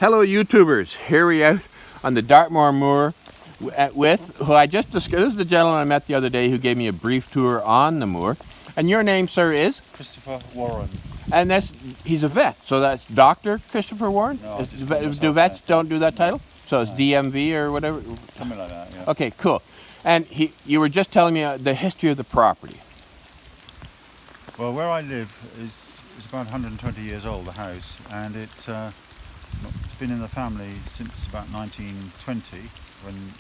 Hello YouTubers, here we out on the Dartmoor moor with who I just discovered. This is the gentleman I met the other day who gave me a brief tour on the moor. And your name, sir, is? Christopher Warren. And he's a vet, so that's Dr. Christopher Warren? No, Do vets don't do that title? So it's No. DMV or whatever? Something like that, yeah. Okay, cool. And you were just telling me the history of the property. Well, where I live is about 120 years old, the house, and it's been in the family since about 1920, when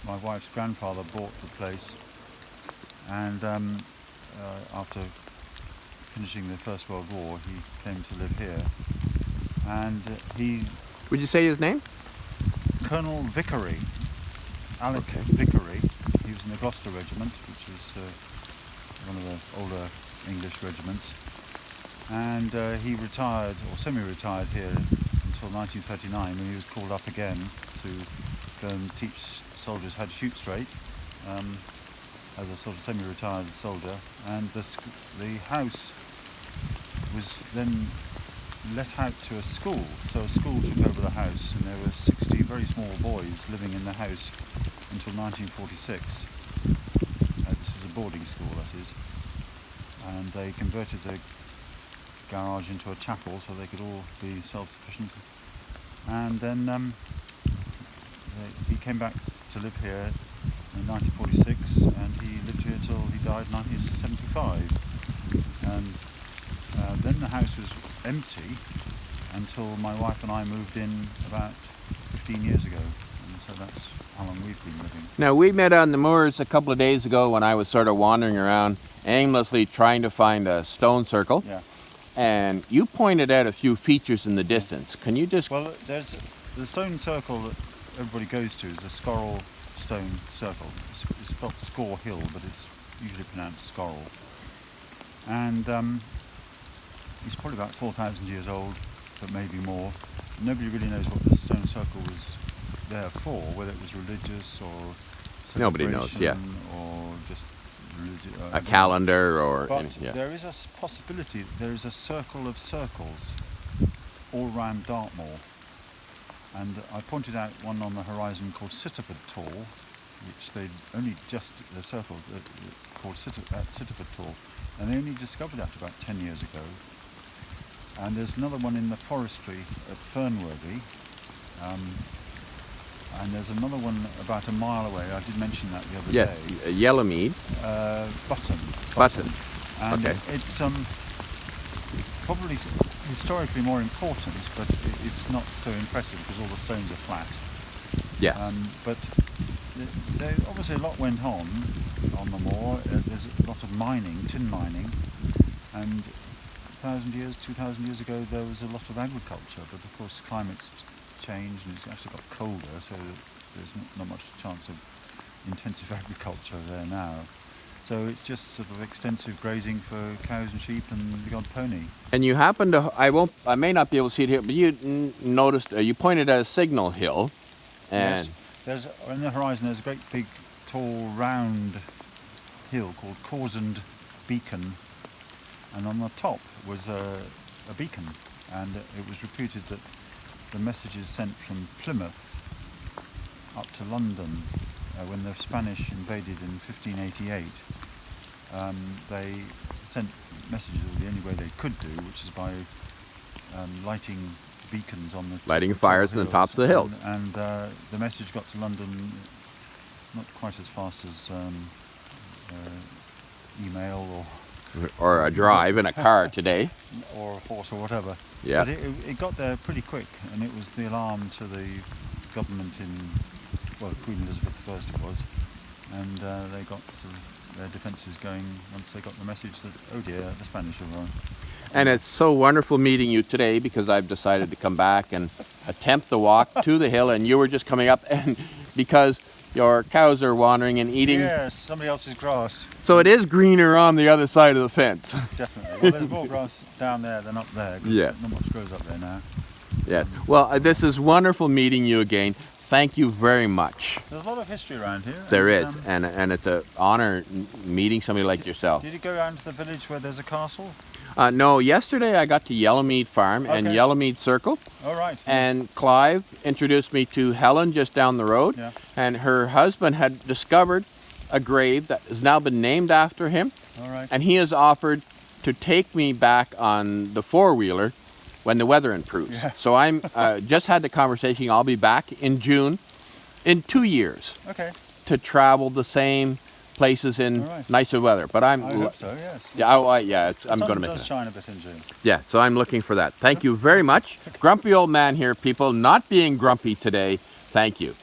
my wife's grandfather bought the place, and after finishing the First World War, he came to live here, and Would you say his name? Colonel Vickery, Alec Okay. Vickery. He was in the Gloucester Regiment, which is one of the older English regiments, and he retired, or semi-retired here until 1939, when he was called up again to go and teach soldiers how to shoot straight, as a sort of semi-retired soldier. And the house was then let out to a school, so a school took over the house, and there were 60 very small boys living in the house until 1946. It was a boarding school, that is, and they converted the garage into a chapel so they could all be self-sufficient. And then he came back to live here in 1946, and he lived here till he died in 1975. And then the house was empty until my wife and I moved in about 15 years ago, and so that's how long we've been living. Now, we met on the moors a couple of days ago when I was sort of wandering around aimlessly trying to find a stone circle. Yeah. And you pointed out a few features in the distance. Can you just... Well, there's the stone circle that everybody goes to is the Scorrel Stone Circle. It's spelled Score Hill, but it's usually pronounced Scorrel. And it's probably about 4,000 years old, but maybe more. Nobody really knows what the stone circle was there for, whether it was religious or Nobody knows, yeah. or just a calendar or... But yeah. there is a possibility that there is a circle of circles all around Dartmoor. And I pointed out one on the horizon called Sitterford Tall, which they'd only just, the circle called Sitterford Tall, and they only discovered that about 10 years ago. And there's another one in the forestry at Fernworthy, and there's another one about a mile away. I did mention that the other Yes, day. Yellowmead. Button. And Okay. it's probably historically more important, but it's not so impressive because all the stones are flat. Yes. But there obviously a lot went on the moor. There's a lot of mining, tin mining, and 1,000 years, 2,000 years ago there was a lot of agriculture, but of course climate's changed and it's actually got colder, so there's not much chance of intensive agriculture there now. So it's just sort of extensive grazing for cows and sheep and the odd pony. And you happen to... I may not be able to see it here, but you noticed, you pointed at a signal hill. And yes, there's on the horizon there's a great big tall round hill called Causand Beacon, and on the top was a beacon, and it was reputed that the messages sent from Plymouth up to London when the Spanish invaded in 1588, they sent messages the only way they could do, which is by lighting beacons on the lighting fires on the tops of the hills. And the message got to London not quite as fast as email Or a drive in a car today. or a horse or whatever. Yeah. But it got there pretty quick, and it was the alarm to the government in, well, Queen Elizabeth I it was, and they got their defences going once they got the message that, oh dear, the Spanish are on. And it's so wonderful meeting you today, because I've decided to come back and attempt the walk to the hill, and you were just coming up, and because your cows are wandering and eating. Yeah, somebody else's grass. So it is greener on the other side of the fence. Definitely. Well, there's more grass down there than up there. 'Cause Yes. not much grows up there now. Yeah. Well, this is wonderful meeting you again. Thank you very much. There's a lot of history around here. There is, and it's an honor meeting somebody like yourself. Did you go around to the village where there's a castle? No, yesterday I got to Yellowmead Farm and Okay. Yellowmead Circle, All right. and Clive introduced me to Helen just down the road, Yeah. and her husband had discovered a grave that has now been named after him, All right. and he has offered to take me back on the four-wheeler when the weather improves. Yeah. So I'm just had the conversation. I'll be back in June, in 2 years, Okay. to travel the same places in All right. nicer weather. But I hope so. Yes. yeah, I'm The going to sun make does it. shine a bit in June. Yeah, so I'm looking for that. Thank you very much. Grumpy old man here, people, not being grumpy today. Thank you.